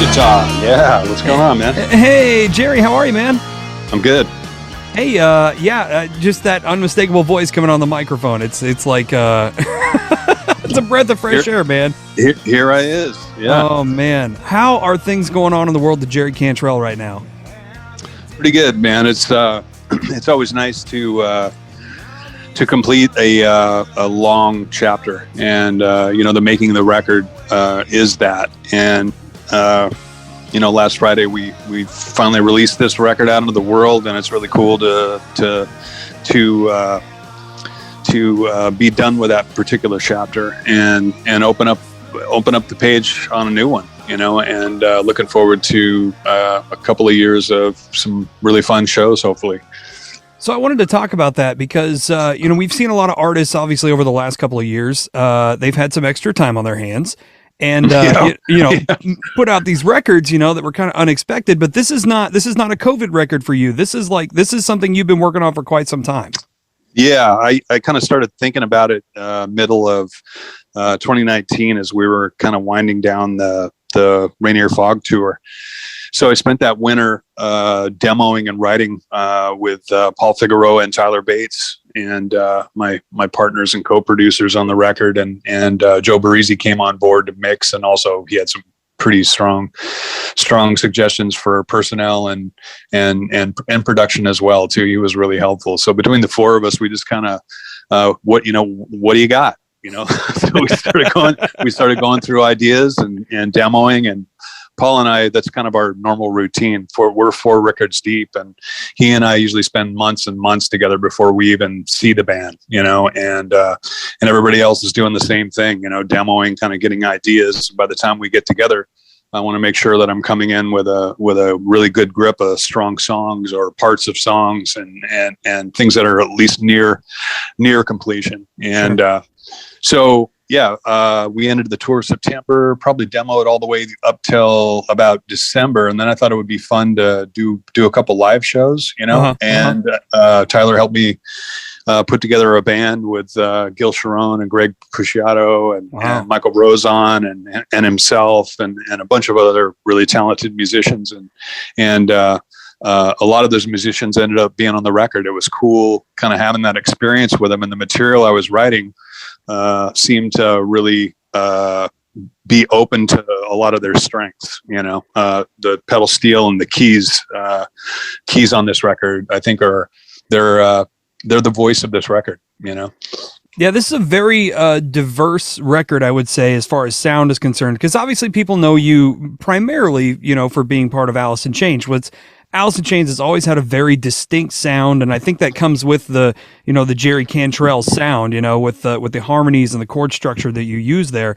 guitar. Yeah, what's going on, man? Hey, Jerry, how are you, man? I'm good. Hey, just that unmistakable voice coming on the microphone. It's like it's a breath of fresh air, man. Here I is. Yeah. Oh man, how are things going on in the world of Jerry Cantrell right now? Pretty good, man. It's it's always nice to complete a long chapter, and the making of the record is that. And last Friday we finally released this record out into the world, and it's really cool to be done with that particular chapter and open up the page on a new one, and looking forward to a couple of years of some really fun shows, hopefully. So I wanted to talk about that because, we've seen a lot of artists, obviously, over the last couple of years. They've had some extra time on their hands and, put out these records, that were kind of unexpected. But this is not a COVID record for you. This is something you've been working on for quite some time. Yeah, I kind of started thinking about it middle of 2019 as we were kind of winding down the Rainier Fog tour. So I spent that winter demoing and writing with Paul Figueroa and Tyler Bates and my partners and co-producers on the record, and Joe Barisi came on board to mix, and also he had some pretty strong suggestions for personnel and production as well too. He was really helpful. So between the four of us, we just kind of what do you got? So we started going through ideas and demoing, and Paul and I, that's kind of our normal routine. We're 4 records deep, and he and I usually spend months and months together before we even see the band, and everybody else is doing the same thing, demoing, kind of getting ideas. By the time we get together, I want to make sure that I'm coming in with a really good grip of strong songs or parts of songs and things that are at least near completion. And so we ended the tour September, probably demoed all the way up till about December, and then I thought it would be fun to do a couple live shows, and Tyler helped me put together a band with Gil Sharon and Greg Pusciato and Michael Rosen and himself and a bunch of other really talented musicians, and a lot of those musicians ended up being on the record. It was cool kind of having that experience with them, and the material I was writing seemed to really be open to a lot of their strengths. The pedal steel and the keys on this record, I think they're the voice of this record. Yeah, this is a very diverse record, I would say, as far as sound is concerned, because obviously people know you primarily, for being part of Alice in Chains. Alice in Chains has always had a very distinct sound, and I think that comes with the Jerry Cantrell sound, with the harmonies and the chord structure that you use there.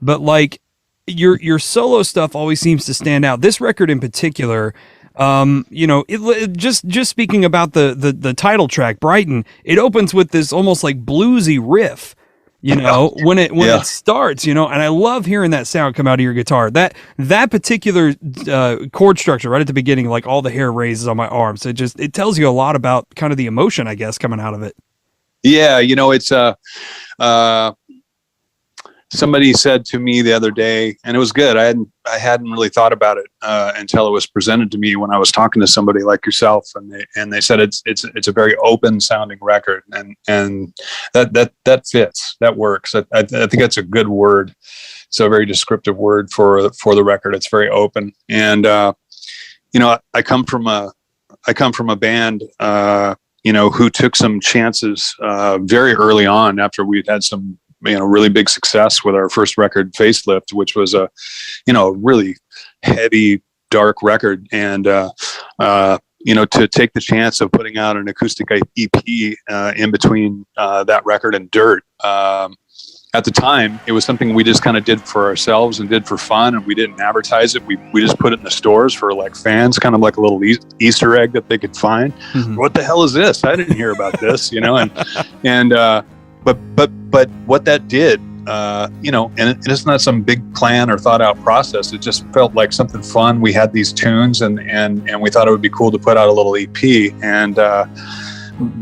But like your solo stuff always seems to stand out. This record in particular, just speaking about the title track, Brighten, it opens with this almost like bluesy riff. When it starts, and I love hearing that sound come out of your guitar. That particular chord structure right at the beginning, like all the hair raises on my arms. It tells you a lot about kind of the emotion, I guess, coming out of it. Yeah, it's somebody said to me the other day, and it was good. I hadn't really thought about it until it was presented to me when I was talking to somebody like yourself, and they said it's a very open sounding record, and that fits, that works. I think that's a good word. It's a very descriptive word for the record. It's very open, and I come from a band who took some chances very early on after we'd had some really big success with our first record, Facelift, which was a really heavy, dark record, and to take the chance of putting out an acoustic EP in between that record and Dirt. At the time, it was something we just kind of did for ourselves and did for fun, and we didn't advertise it. We just put it in the stores for like fans, kind of like a little Easter egg that they could find. Mm-hmm. What the hell is this? I didn't hear about this, But what that did, and it's not some big plan or thought out process. It just felt like something fun. We had these tunes and we thought it would be cool to put out a little EP. And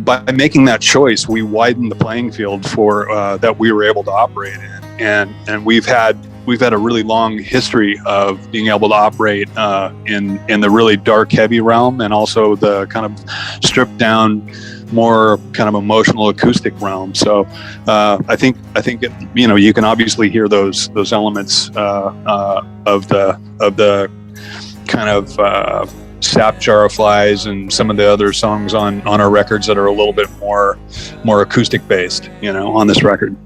by making that choice, we widened the playing field for that we were able to operate in. And we've had we've had a really long history of being able to operate in the really dark, heavy realm, and also the kind of stripped down, more kind of emotional acoustic realm. So I think you can obviously hear those elements of the kind of Sap Jar of Flies and some of the other songs on our records that are a little bit more acoustic based, on this record.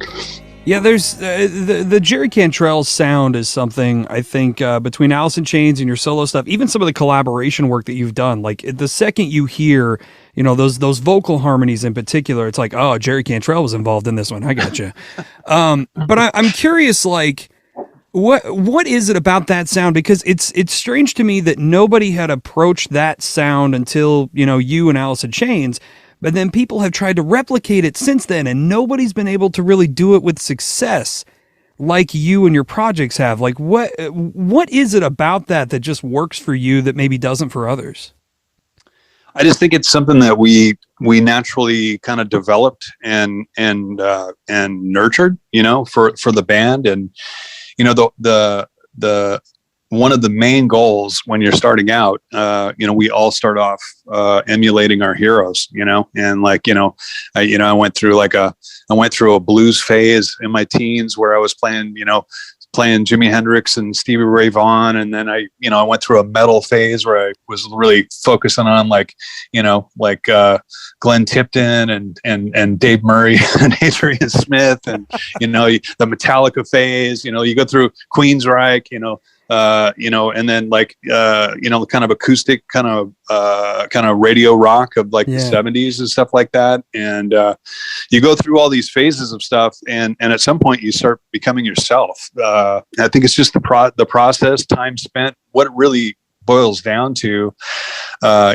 Yeah, there's the Jerry Cantrell sound is something I think between Alice in Chains and your solo stuff, even some of the collaboration work that you've done, like the second you hear, those vocal harmonies in particular, it's like, oh, Jerry Cantrell was involved in this one. I gotcha. But I'm curious, like, what is it about that sound? Because it's strange to me that nobody had approached that sound until, you and Alice in Chains. But then people have tried to replicate it since then, and nobody's been able to really do it with success like you and your projects have. Like, what is it about that just works for you that maybe doesn't for others? I just think it's something that we naturally kind of developed and nurtured, for the band. And the one of the main goals when you're starting out, we all start off emulating our heroes, and like, I went through a blues phase in my teens where I was playing Jimi Hendrix and Stevie Ray Vaughan, and then I went through a metal phase where I was really focusing on Glenn Tipton and Dave Murray and Adrian Smith, and the Metallica phase. You go through Queensryche, and then kind of acoustic, kind of radio rock of the 70s and stuff like that. And you go through all these phases of stuff, and at some point you start becoming yourself. I think it's just the process, time spent. What it really boils down to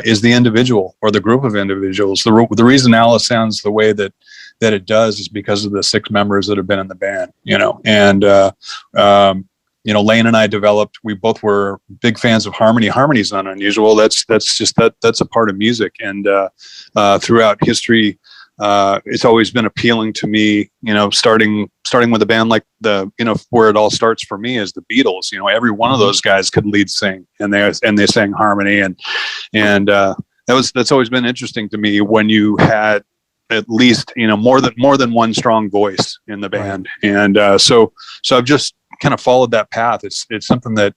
is the individual or the group of individuals. The reason Alice sounds the way that it does is because of the 6 members that have been in the band, and Lane and I developed, we both were big fans of harmony. Harmony's not unusual. That's a part of music. And throughout history, it's always been appealing to me, starting with a band like where it all starts for me is the Beatles. Every one of those guys could lead sing, and they sang harmony. And that's always been interesting to me when you had at least, more than one strong voice in the band. And so I've just kind of followed that path. It's something that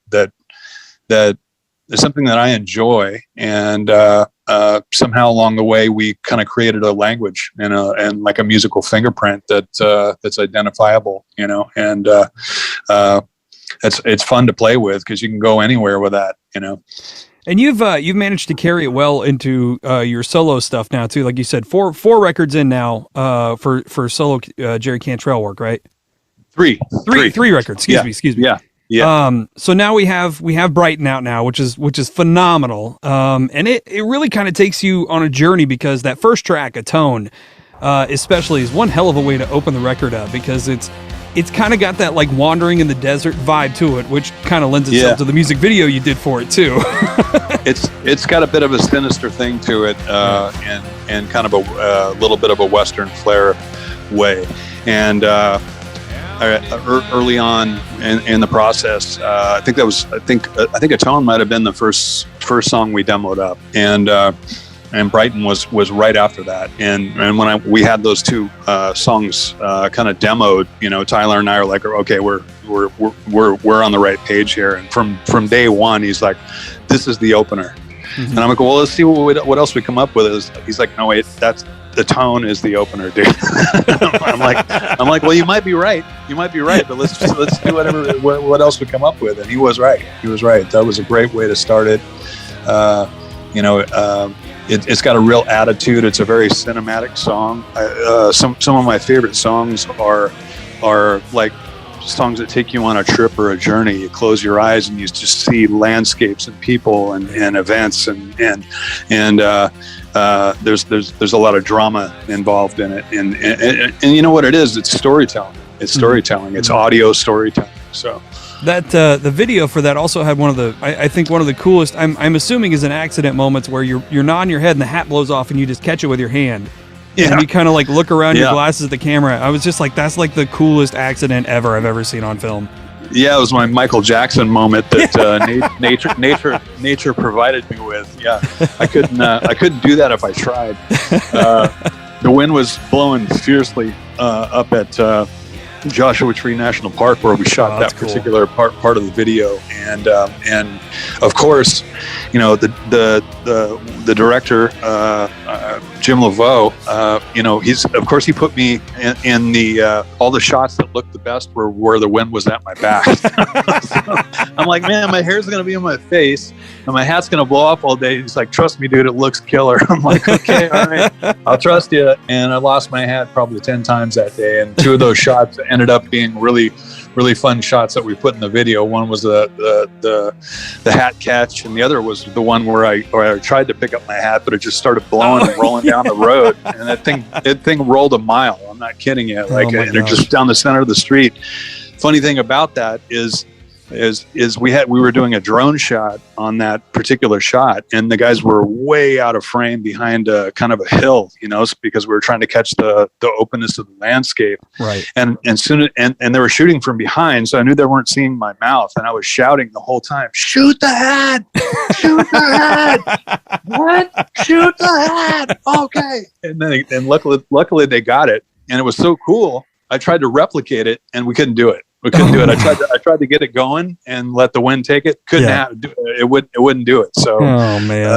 is something that I enjoy, and somehow along the way we kind of created a language and like a musical fingerprint that's identifiable, and it's fun to play with because you can go anywhere with that, And you've managed to carry it well into your solo stuff now too. Like you said, four records in now for solo Jerry Cantrell work, right? Three records. Excuse me. Yeah. So now we have Brighten out now, which is phenomenal. And it really kind of takes you on a journey, because that first track, A Tone, especially, is one hell of a way to open the record up, because it's kind of got that like wandering in the desert vibe to it, which kind of lends itself to the music video you did for it too. It's got a bit of a sinister thing to it, and kind of a little bit of a Western flair way. And early on in the process, I think A Tone might have been the first song we demoed up, and Brighten was right after that. And when we had those 2 songs kind of demoed, Tyler and I are like, okay, we're on the right page here. And from day one, he's like, this is the opener. Mm-hmm. And I'm like, well, let's see what else we come up with. He's like, no, wait, that's The Tone is the opener, dude. I'm like, well, you might be right, but let's do what else we come up with. And he was right. That was a great way to start it. It's got a real attitude. It's a very cinematic song. Some of my favorite songs are like songs that take you on a trip or a journey. You close your eyes and you just see landscapes and people and events and there's a lot of drama involved in it. And you know what it is? It's storytelling. It's audio storytelling. So that the video for that also had one of the coolest, I'm assuming, is an accident moments where you're nodding your head and the hat blows off and you just catch it with your hand. Yeah. And you kind of like look around your glasses at the camera. I was just like, that's like the coolest accident ever I've ever seen on film. Yeah, it was my Michael Jackson moment that nature provided me with. Yeah, I couldn't do that if I tried. The wind was blowing fiercely up at Joshua Tree National Park, where we shot that particular part of the video, and of course, you know, the director Jim Laveau, you know, he put me in the all the shots that looked the best were where the wind was at my back. So I'm like, man, my hair's gonna be in my face and my hat's gonna blow up all day. He's like, trust me, dude, it looks killer. I'm like, okay, all right, I'll trust you. And I lost my hat probably 10 times that day, and 2 of those shots ended up being really fun shots that we put in the video. One was the hat catch, and the other was the one where I tried to pick up my hat, but it just started blowing and rolling down the road, and that thing rolled a mile. I'm not kidding you. Like, and it just down the center of the street. Funny thing about that is we were doing a drone shot on that particular shot, and the guys were way out of frame behind a kind of a hill, you know, because we were trying to catch the openness of the landscape. Right. And they were shooting from behind, so I knew they weren't seeing my mouth, and I was shouting the whole time, "Shoot the hat! Shoot the hat! What? Shoot the hat! Okay." And luckily they got it, and it was so cool. I tried to replicate it, and we couldn't do it. We couldn't do it. I tried to get it going and let the wind take it. Couldn't do it. It wouldn't do it. So,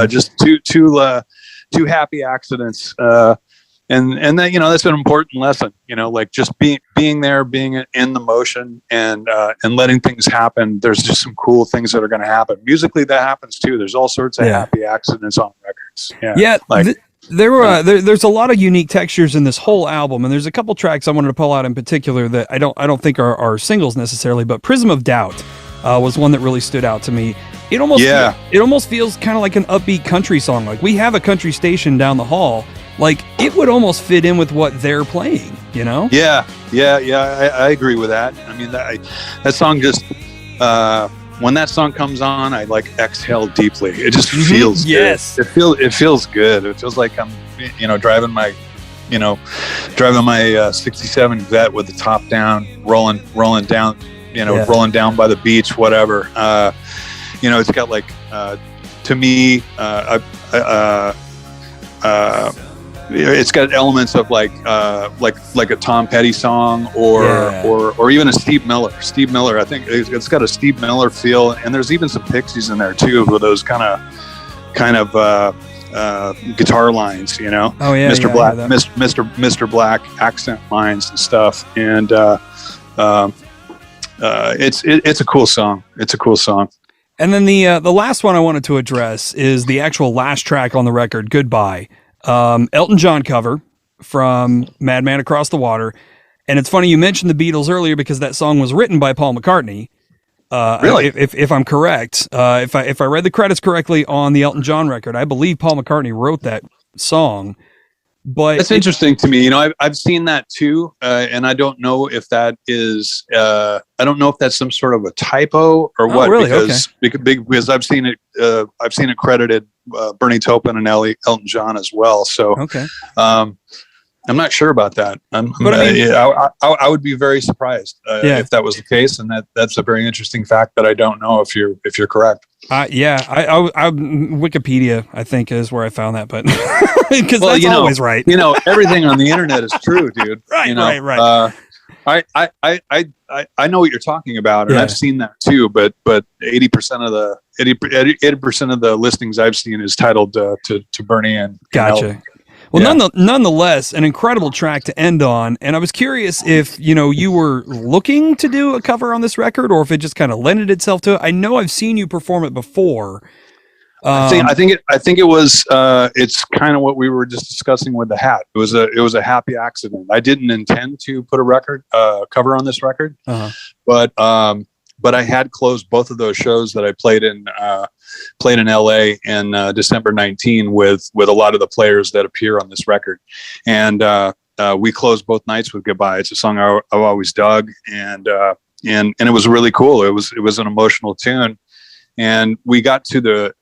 just two happy accidents. And then, you know, that's an important lesson. You know, like just being there, being in the motion, and letting things happen. There's just some cool things that are going to happen. Musically, that happens too. There's all sorts of happy accidents on records. Yeah. There's a lot of unique textures in this whole album, and there's a couple tracks I wanted to pull out in particular that I don't think are singles necessarily, but Prism of Doubt was one that really stood out to me. It almost feels kind of like an upbeat country song. Like, we have a country station down the hall. Like, it would almost fit in with what they're playing, you know? Yeah. I agree with that. I mean, that song just when that song comes on, I like exhale deeply. It just feels good. It feels good. It feels like I'm, you know, driving my 67 Vet with the top down, rolling down, you know, rolling down by the beach, whatever. You know, it's got like, to me, it's got elements of like a Tom Petty song or even a Steve Miller. Steve Miller, I think it's got a Steve Miller feel, and there's even some Pixies in there too, with those kind of guitar lines, you know. Oh yeah, Mr. Black accent lines and stuff, and it's a cool song. It's a cool song. And then the last one I wanted to address is the actual last track on the record, Goodbye. Elton John cover from Madman Across the Water. And it's funny you mentioned the Beatles earlier, because that song was written by Paul McCartney. Really? If I'm correct, if I read the credits correctly on the Elton John record, I believe Paul McCartney wrote that song. But that's interesting to me. You know, I've seen that too, and I don't know if that is. I don't know if that's some sort of a typo or what. Really? Because I've seen it. I've seen it credited Bernie Taupin and Elton John as well. So I'm not sure about that. I would be very surprised if that was the case, and that's a very interesting fact that I don't know if you're correct. I Wikipedia, I think, is where I found that, but because that's always right. You know, everything on the internet is true, dude. Right, you know, right. I know what you're talking about, and I've seen that too. But 80% of the listings I've seen is titled to Bernie and Gotcha. Well, nonetheless, an incredible track to end on. And I was curious if, you know, you were looking to do a cover on this record, or if it just kind of lended itself to it. I know I've seen you perform it before. I think it was. It's kind of what we were just discussing with the hat. It was a happy accident. I didn't intend to put a cover on this record, but I had closed both of those shows that I played in LA in December 19 with a lot of the players that appear on this record, and we closed both nights with Goodbye. It's a song I've always dug, and it was really cool. It was an emotional tune, and we got to the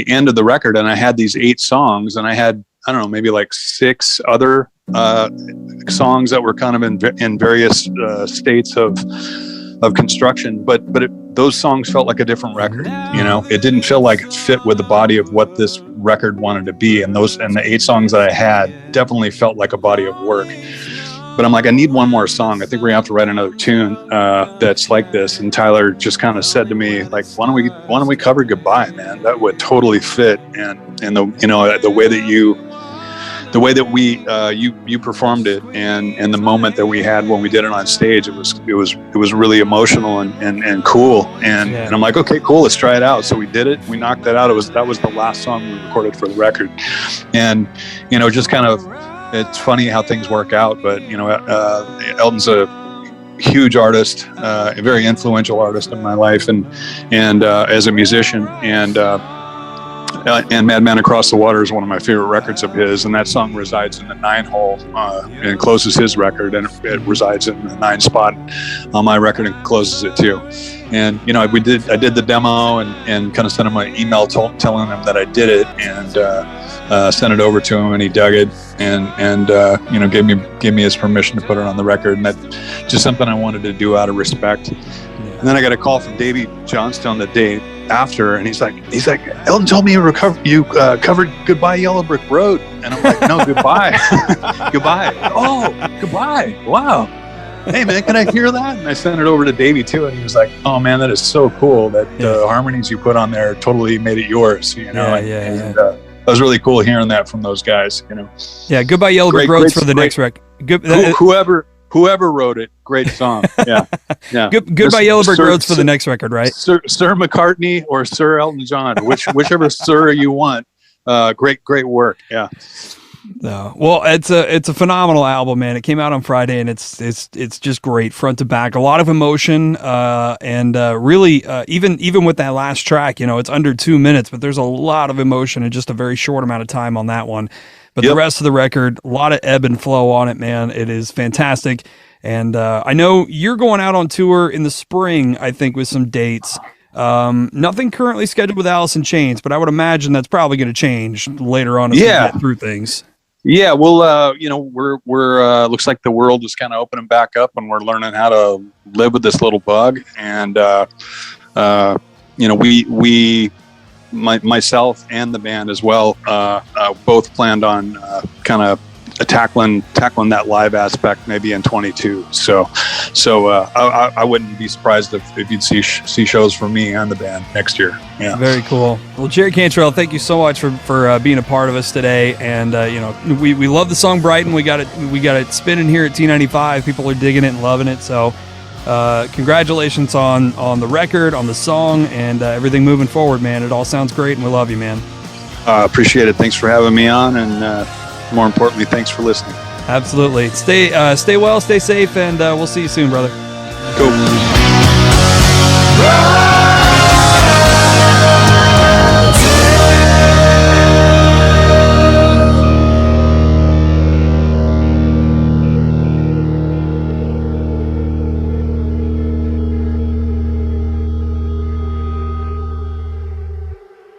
end of the record, and I had these 8 songs, and I had, I don't know, maybe like 6 other songs that were kind of in various states of construction, but those songs felt like a different record. It didn't feel like it fit with the body of what this record wanted to be. And the 8 songs that I had definitely felt like a body of work. But I'm like, I need one more song. I think we're gonna have to write another tune that's like this. And Tyler just kind of said to me, like, why don't we cover Goodbye, man? That would totally fit. And the way that you performed it, and the moment that we had when we did it on stage, it was really emotional and cool. And I'm like, okay, cool, let's try it out. So we did it. We knocked that out. That was the last song we recorded for the record. And just kind of, it's funny how things work out. But Elton's a huge artist, a very influential artist in my life, and as a musician, and Madman Across the Water is one of my favorite records of his, and that song resides in the 9 hole and closes his record, and it resides in the 9 spot on my record and closes it too. And I did the demo and kind of sent him an email telling him that I did it, and sent it over to him, and he dug it, and gave me his permission to put it on the record. And that's just something I wanted to do out of respect. And then I got a call from Davey Johnstone the day after, and he's like, Elton told me you covered Goodbye Yellow Brick Road. And I'm like, no, Goodbye. Goodbye. Oh, Goodbye. Wow. Hey man, can I hear that? And I sent it over to Davey too, and he was like, oh man, that is so cool that the harmonies you put on there totally made it yours. That was really cool hearing that from those guys. Yeah, Goodbye Yellow Brick Road's for the next record. Whoever wrote it, great song. Yeah. Goodbye Yellow Brick Road's for the next record, right? Sir McCartney or Sir Elton John, whichever Sir you want. Great work. Yeah. No. Well, it's a phenomenal album, man. It came out on Friday, and it's just great front to back. A lot of emotion, and really, even with that last track, it's under 2 minutes, but there's a lot of emotion in just a very short amount of time on that one. But the rest of the record, a lot of ebb and flow on it, man. It is fantastic. And I know you're going out on tour in the spring, I think, with some dates. Nothing currently scheduled with Alice in Chains, but I would imagine that's probably going to change later on as we get through things. Yeah, well, we're looks like the world is kind of opening back up, and we're learning how to live with this little bug. And myself and the band as well, both planned on kind of tackling that live aspect maybe in 22. So I wouldn't be surprised if you'd see shows from me and the band next year. Yeah. Very cool. Well, Jerry Cantrell, thank you so much for being a part of us today. And we love the song Brighten. We got it spinning here at T95. People are digging it and loving it. So congratulations on the record, on the song, and everything moving forward, man. It all sounds great, and we love you, man. Appreciate it. Thanks for having me on, and more importantly, thanks for listening. Absolutely. Stay well, stay safe, and we'll see you soon, brother. Cool.